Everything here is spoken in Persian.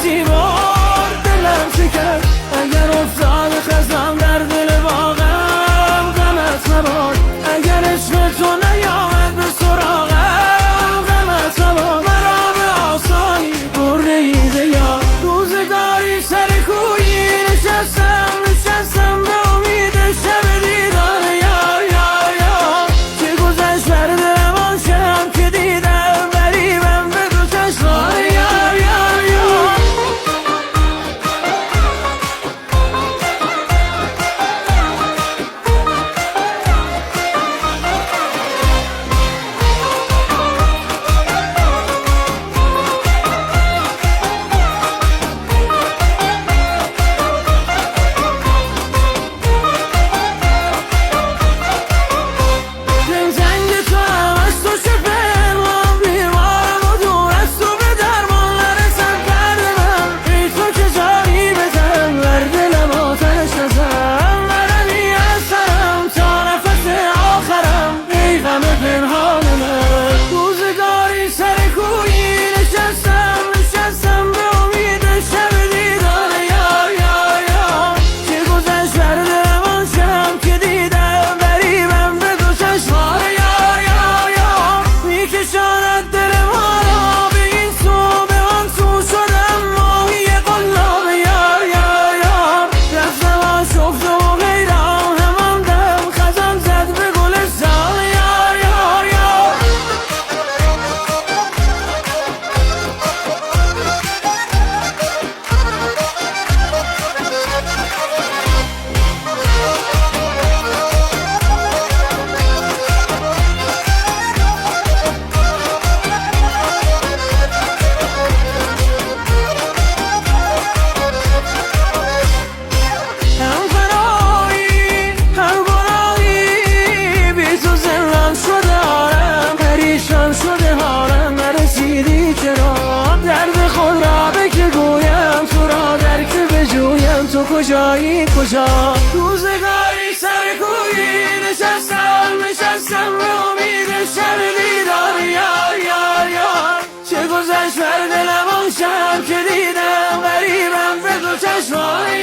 کسی بار دلم شکست. اگر افتاد خزم در دل باغم غمت مباد. اگر عشق تو نیامد به سراغم غمت مباد. مرا به آسانی برده ایده یا روزگاری سر کویی نشستم به امید شب دیدار یار یار یار. چه گذشت بر دلم آن شب که دیدم غریبم به دو چشمان یار یار یار. تو کجایی کجا؟ روزگاری سر کویی نشستم به امید شب دیدار یار یار یار. چه گذشت بر دلم آن شب که دیدم غریبم به دو چشمان